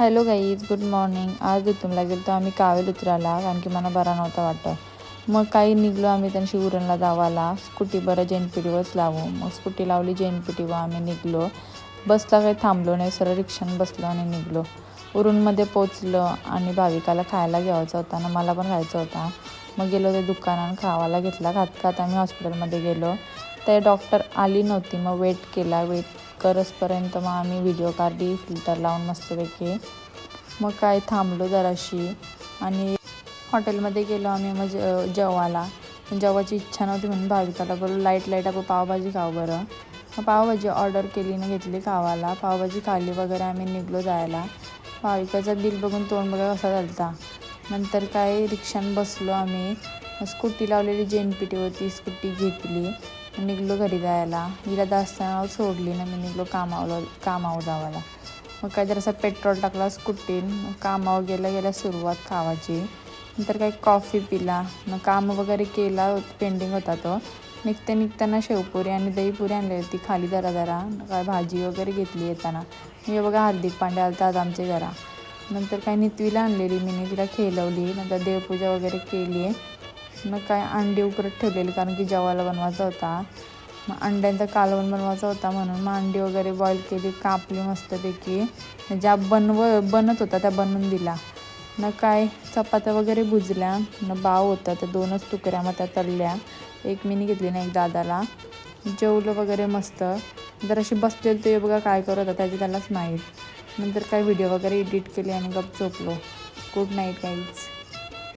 Hello guys, good morning. आज इथूनला गेलो तर आम्ही कावेल उतरायला, कारण की मला बरा नव्हता वाटत. मग काही निघलो आम्ही त्यांची उरणला जावाला. स्कूटी बरं जेनपीटीवरच लावू. मग स्कूटी लावली जेनपीटीवर, आम्ही निघलो. बसला काही थांबलो नाही, सरळ रिक्षाने बसलो आणि निघलो. उरणमध्ये पोचलो आणि भाविकाला खायला घ्यायचा होता ना, मला पण खायचा होता. मग गेलो ते दुकानात, खावाला घेतला. खात आम्ही हॉस्पिटलमध्ये गेलो. ते डॉक्टर आली नव्हती, मग वेट केला. वेट करसपर्यंत मग आम्ही व्हिडिओ काढली फिल्टर लावून मस्तपैकी. मग काय थांबलो जराशी आणि हॉटेलमध्ये गेलो आम्ही. मग जेवायला जेवायची इच्छा नव्हती म्हणून भाविकाला बोललो लाईट आपण पावभाजी खाऊ बरं. मग पावभाजी ऑर्डर केली ना, घेतली खावाला. पावभाजी खाल्ली वगैरे आम्ही निघलो जायला. भाविकाचं बिल बघून तोंड बघा कसा झालता. नंतर काय रिक्षाने बसलो आम्ही. स्कूटी लावलेली जेनपीटीवरती स्कूटी घेतली, निघलो घरी जायला. हिला दास्तानावर सोडली ना, मी निघलो कामावर जावाला. मग काय जरासा पेट्रोल टाकला स्कूटीन. कामावर गेल्या सुरुवात खावाची. नंतर काही कॉफी पिला. मग काम वगैरे केला, पेंडिंग होता तो. निघताना शेवपुरी आणि दहीपुरी आणली होती खाली जरा काय भाजी वगैरे घेतली येताना. मी बघा हार्दिक पांड्या आलता आज आमच्या घरा. नंतर काय नितवीला आणलेली मी, तिला खेळवली. नंतर देवपूजा वगैरे केली. मग काय अंडी उकडत ठेवलेली, कारण की जेवायला बनवायचा होता. मग अंड्यांचा कालवण बनवायचा होता म्हणून मग अंडी वगैरे बॉईल केली, कापली मस्तपैकी. ज्या बनत होता त्या बनवून दिला. न काय चपात्या वगैरे भुजल्या. न बाव होता त्या 2च तुकड्या, मग त्या तळल्या. एक मिनी घेतली ना, एक दादाला. जेवलं वगैरे मस्त. जराशी बसलेली ते बघा काय करत होता त्याची त्यालाच माहीत. नंतर काय व्हिडिओ वगैरे एडिट केले आणि गप झोपलो. Good night guys.